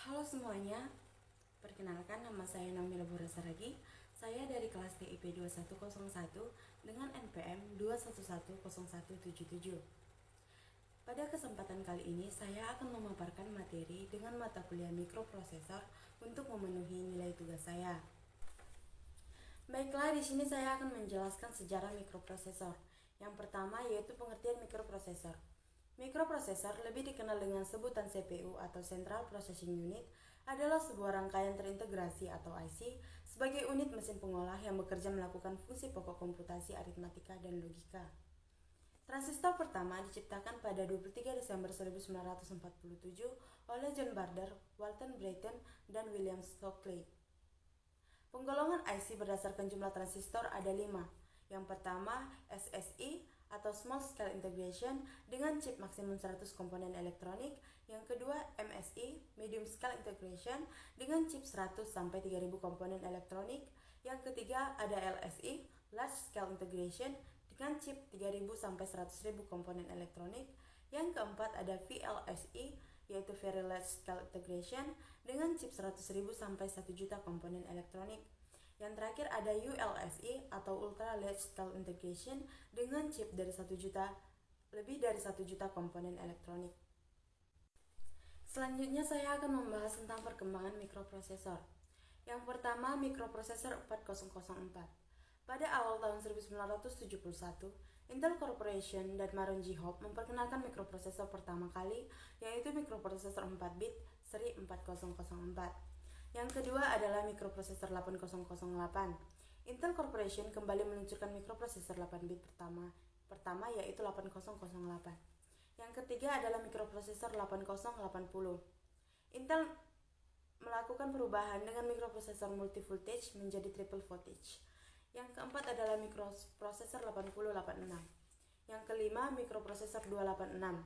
Halo semuanya, perkenalkan nama saya Naumila Bura Saragi. Saya dari kelas TIP 2101 dengan NPM 2110177. Pada kesempatan kali ini saya akan memaparkan materi dengan mata kuliah mikroprosesor untuk memenuhi nilai tugas saya. Baiklah, di sini saya akan menjelaskan sejarah mikroprosesor. Yang pertama yaitu pengertian mikroprosesor. Mikroprosesor, lebih dikenal dengan sebutan CPU atau Central Processing Unit, adalah sebuah rangkaian terintegrasi atau IC sebagai unit mesin pengolah yang bekerja melakukan fungsi pokok komputasi aritmatika dan logika. Transistor pertama diciptakan pada 23 Desember 1947 oleh John Barber, Walter Brattain, dan William Shockley. Penggolongan IC berdasarkan jumlah transistor ada 5. Yang pertama, SSI atau Small Scale Integration dengan chip maksimum 100 komponen elektronik. Yang kedua, MSI, Medium Scale Integration dengan chip 100 sampai 3000 komponen elektronik. Yang ketiga, ada LSI, Large Scale Integration dengan chip 3000 sampai 100.000 komponen elektronik. Yang keempat, ada VLSI, yaitu Very Large Scale Integration dengan chip 100.000 sampai 1 juta komponen elektronik. Yang terakhir ada ULSI atau Ultra Large Scale Integration dengan chip dari 1 juta lebih dari 1 juta komponen elektronik. Selanjutnya saya akan membahas tentang perkembangan mikroprosesor. Yang pertama, mikroprosesor 4004. Pada awal tahun 1971, Intel Corporation dan Maron G. Hope memperkenalkan mikroprosesor pertama kali, yaitu mikroprosesor 4 bit seri 4004. Yang kedua adalah mikroprosesor 8008. Intel Corporation kembali meluncurkan mikroprosesor 8 bit pertama yaitu 8008. Yang ketiga adalah mikroprosesor 8080. Intel melakukan perubahan dengan mikroprosesor multi-voltage menjadi triple voltage. Yang keempat adalah mikroprosesor 8086. Yang kelima, mikroprosesor 286.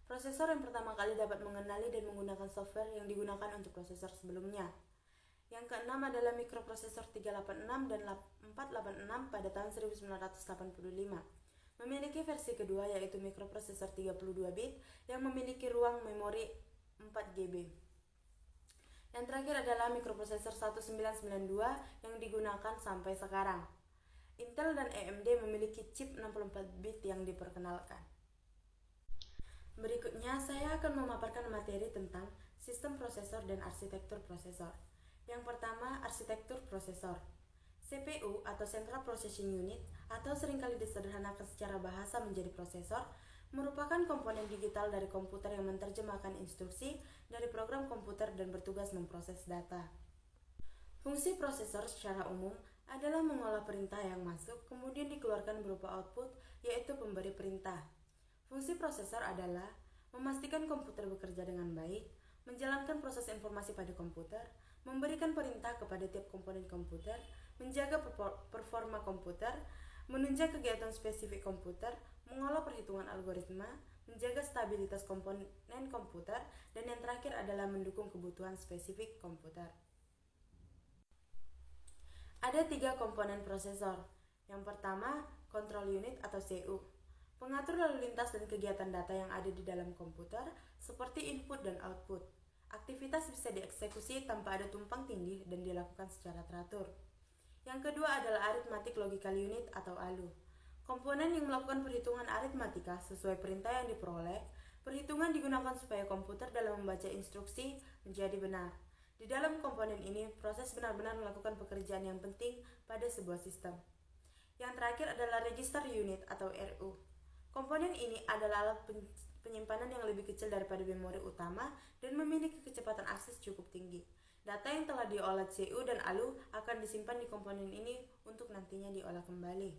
Prosesor yang pertama kali dapat mengenali dan menggunakan software yang digunakan untuk prosesor sebelumnya. Yang keenam adalah mikroprosesor 386 dan 486 pada tahun 1985. Memiliki versi kedua yaitu mikroprosesor 32 bit yang memiliki ruang memori 4 GB. Yang terakhir adalah mikroprosesor 1992 yang digunakan sampai sekarang. Intel dan AMD memiliki chip 64 bit yang diperkenalkan. Berikutnya saya akan memaparkan materi tentang sistem prosesor dan arsitektur prosesor. Yang pertama, arsitektur prosesor. CPU atau Central Processing Unit atau seringkali disederhanakan secara bahasa menjadi prosesor merupakan komponen digital dari komputer yang menerjemahkan instruksi dari program komputer dan bertugas memproses data. Fungsi prosesor secara umum adalah mengolah perintah yang masuk kemudian dikeluarkan berupa output, yaitu pemberi perintah. Fungsi prosesor adalah memastikan komputer bekerja dengan baik, menjalankan proses informasi pada komputer, memberikan perintah kepada tiap komponen komputer, menjaga performa komputer, menunjang kegiatan spesifik komputer, mengolah perhitungan algoritma, menjaga stabilitas komponen komputer, dan yang terakhir adalah mendukung kebutuhan spesifik komputer. Ada 3 komponen prosesor. Yang pertama, control unit atau CU. Pengatur lalu lintas dan kegiatan data yang ada di dalam komputer seperti input dan output. Aktivitas bisa dieksekusi tanpa ada tumpang tindih dan dilakukan secara teratur. Yang kedua adalah arithmetic logical unit atau ALU. Komponen yang melakukan perhitungan aritmatika sesuai perintah yang diperoleh. Perhitungan digunakan supaya komputer dalam membaca instruksi menjadi benar. Di dalam komponen ini, proses benar-benar melakukan pekerjaan yang penting pada sebuah sistem. Yang terakhir adalah register unit atau RU. Komponen ini adalah alat penyimpanan yang lebih kecil daripada memori utama dan memiliki kecepatan akses cukup tinggi. Data yang telah diolah CU dan ALU akan disimpan di komponen ini untuk nantinya diolah kembali.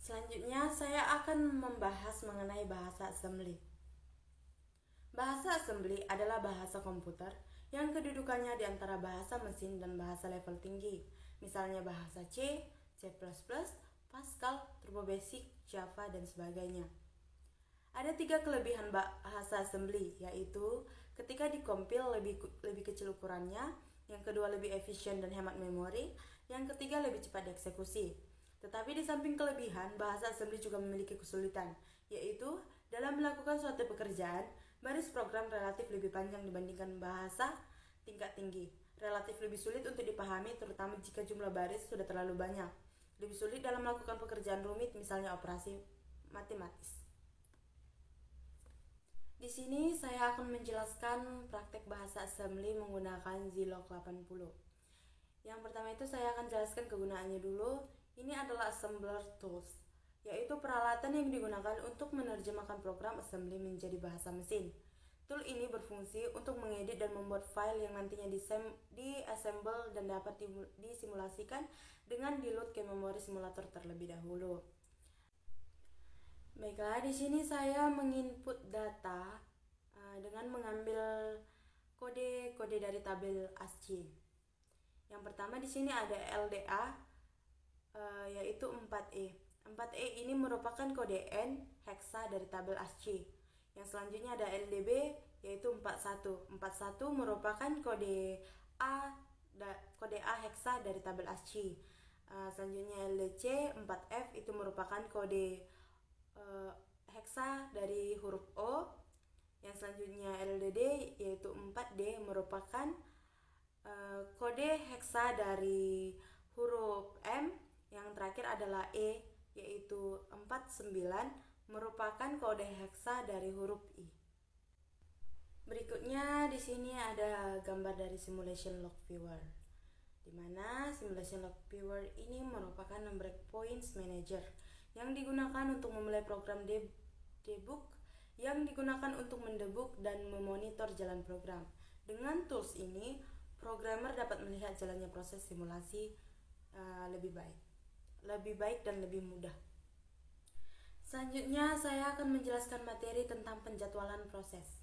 Selanjutnya, saya akan membahas mengenai bahasa assembly. Bahasa assembly adalah bahasa komputer yang kedudukannya di antara bahasa mesin dan bahasa level tinggi, misalnya bahasa C, C++, Pascal, Turbo Basic, Java, dan sebagainya. Ada 3 kelebihan bahasa assembly, yaitu ketika dikompil lebih kecil ukurannya, yang kedua lebih efisien dan hemat memori, yang ketiga lebih cepat dieksekusi. Tetapi di samping kelebihan, bahasa assembly juga memiliki kesulitan, yaitu dalam melakukan suatu pekerjaan, Baris program relatif lebih panjang dibandingkan bahasa tingkat tinggi. Relatif lebih sulit untuk dipahami, terutama jika jumlah baris sudah terlalu banyak. Lebih sulit dalam melakukan pekerjaan rumit, misalnya operasi matematis. Di sini saya akan menjelaskan praktek bahasa assembly menggunakan Zilog 80. Yang pertama itu saya akan jelaskan kegunaannya dulu. Ini adalah assembler tools, yaitu peralatan yang digunakan untuk menerjemahkan program assembly menjadi bahasa mesin. Tool ini berfungsi untuk mengedit dan membuat file yang nantinya di-assemble dan dapat disimulasikan dengan di-load ke memori simulator terlebih dahulu. Baiklah, di sini saya menginput data dengan mengambil kode-kode dari tabel ASCII. Yang pertama di sini ada LDA, yaitu 4E. 4E ini merupakan kode N heksa dari tabel ASCII. Yang selanjutnya ada LDB, yaitu 41. 41 merupakan kode A heksa dari tabel ASCII. Selanjutnya LDC 4F itu merupakan kode heksa dari huruf O. Yang selanjutnya LDD yaitu 4D merupakan kode heksa dari huruf M. Yang terakhir adalah E yaitu 49 merupakan kode heksa dari huruf I. Berikutnya di sini ada gambar dari simulation log viewer, di mana simulation log viewer ini merupakan breakpoints manager yang digunakan untuk memulai program debug yang digunakan untuk mendebug dan memonitor jalan program. Dengan tools ini, programmer dapat melihat jalannya proses simulasi lebih baik dan lebih mudah. Selanjutnya saya akan menjelaskan materi tentang penjadwalan proses.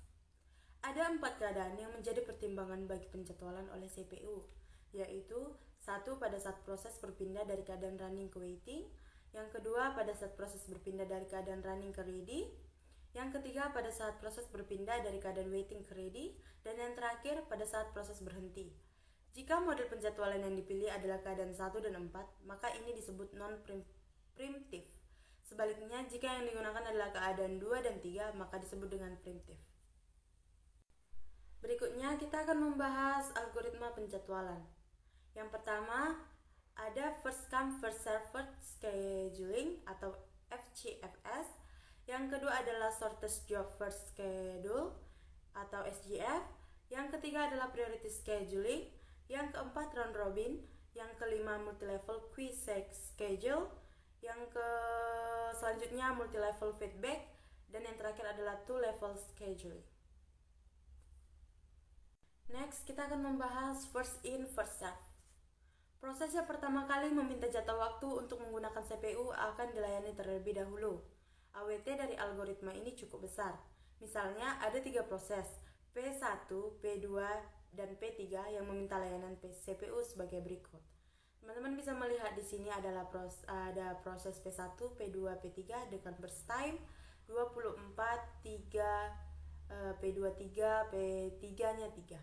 Ada 4 keadaan yang menjadi pertimbangan bagi penjadwalan oleh CPU, yaitu 1. Pada saat proses berpindah dari keadaan running ke waiting. Yang kedua, pada saat proses berpindah dari keadaan running ke ready. Yang ketiga, pada saat proses berpindah dari keadaan waiting ke ready. Dan yang terakhir, pada saat proses berhenti. Jika model penjadwalan yang dipilih adalah keadaan 1 dan 4, maka ini disebut non-preemptive. Sebaliknya, jika yang digunakan adalah keadaan 2 dan 3, maka disebut dengan preemptive. Berikutnya, kita akan membahas algoritma penjadwalan. Yang pertama, ada first come first served scheduling atau FCFS. Yang kedua adalah shortest job first schedule atau SJF. Yang ketiga adalah priority scheduling. Yang keempat round robin. Yang kelima multi-level quick schedule. Yang selanjutnya multi-level feedback. Dan yang terakhir adalah two-level scheduling. Next, kita akan membahas first in first served. Proses yang pertama kali meminta jatah waktu untuk menggunakan CPU akan dilayani terlebih dahulu. AWT dari algoritma ini cukup besar. Misalnya ada 3 proses, P1, P2, dan P3 yang meminta layanan CPU sebagai berikut. Teman-teman bisa melihat di sini ada proses P1, P2, P3 dengan burst time 24, 3, P23, P3-nya 3.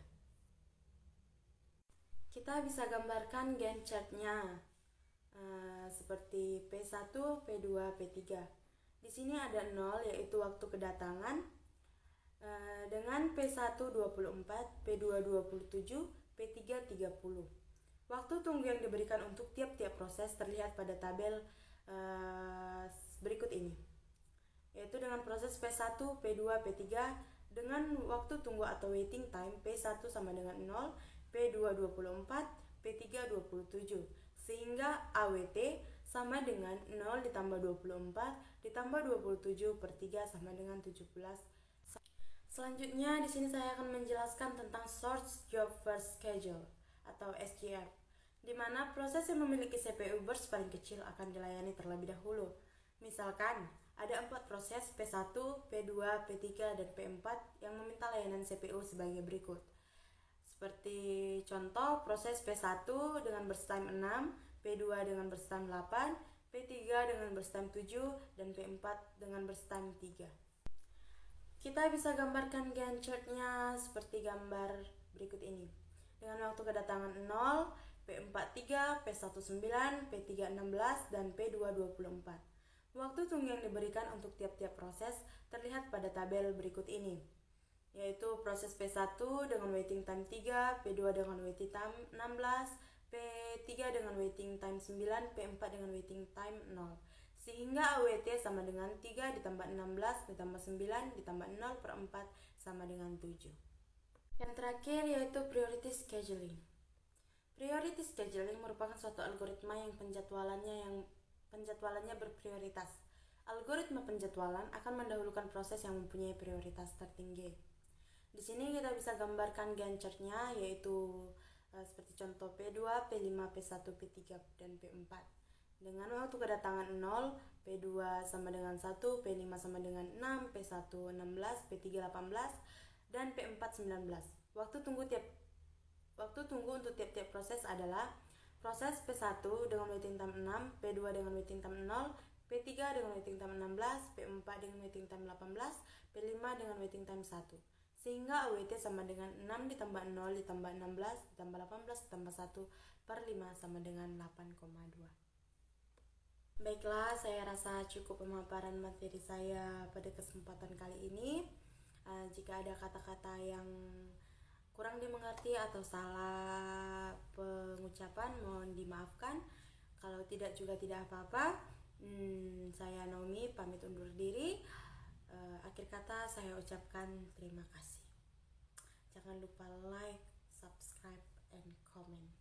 Kita bisa gambarkan Gantt chart-nya seperti P1, P2, P3. Di sini ada 0 yaitu waktu kedatangan dengan P1 24, P2 27, P3 30. Waktu tunggu yang diberikan untuk tiap-tiap proses terlihat pada tabel berikut ini, yaitu dengan proses P1, P2, P3 dengan waktu tunggu atau waiting time P1 sama dengan 0, P2 24, P3 27, sehingga AWT sama dengan 0 ditambah 24 ditambah 27 per 3 sama dengan 17. Selanjutnya di sini saya akan menjelaskan tentang Short Job First Schedule atau SJF, di mana proses yang memiliki CPU burst paling kecil akan dilayani terlebih dahulu. Misalkan ada 4 proses P1, P2, P3, dan P4 yang meminta layanan CPU sebagai berikut. Seperti contoh proses P1 dengan burst time 6, P2 dengan burst time 8, P3 dengan burst time 7, dan P4 dengan burst time 3. Kita bisa gambarkan Gantt chart-nya seperti gambar berikut ini. Dengan waktu kedatangan 0, P4 3, P1 9, P3 16, dan P2 24. Waktu tunggu yang diberikan untuk tiap-tiap proses terlihat pada tabel berikut ini. yaitu proses P1 dengan waiting time 3, P2 dengan waiting time 16, P3 dengan waiting time 9, P4 dengan waiting time 0. Sehingga AWT sama dengan 3 ditambah 16 ditambah 9 ditambah 0 per 4 sama dengan 7. Yang terakhir yaitu priority scheduling. Priority scheduling merupakan suatu algoritma yang penjadwalannya berprioritas. Algoritma penjadwalan akan mendahulukan proses yang mempunyai prioritas tertinggi. Di sini kita bisa gambarkan Gantt chart-nya, yaitu seperti contoh P2, P5, P1, P3, dan P4. Dengan waktu kedatangan 0, P2 sama dengan 1, P5 sama dengan 6, P1 16, P3 18, dan P4 19. Waktu tunggu untuk tiap-tiap proses adalah proses P1 dengan waiting time 6, P2 dengan waiting time 0, P3 dengan waiting time 16, P4 dengan waiting time 18, P5 dengan waiting time 1. Sehingga AWT sama dengan 6 ditambah 0 ditambah 16 ditambah 18 ditambah 1 per 5 sama dengan 8,2. Baiklah, saya rasa cukup pemaparan materi saya pada kesempatan kali ini. Jika ada kata-kata yang kurang dimengerti atau salah pengucapan, mohon dimaafkan. Kalau tidak juga tidak apa-apa. Saya Naomi pamit undur diri. Akhir kata saya ucapkan terima kasih. Jangan lupa like, subscribe, and comment.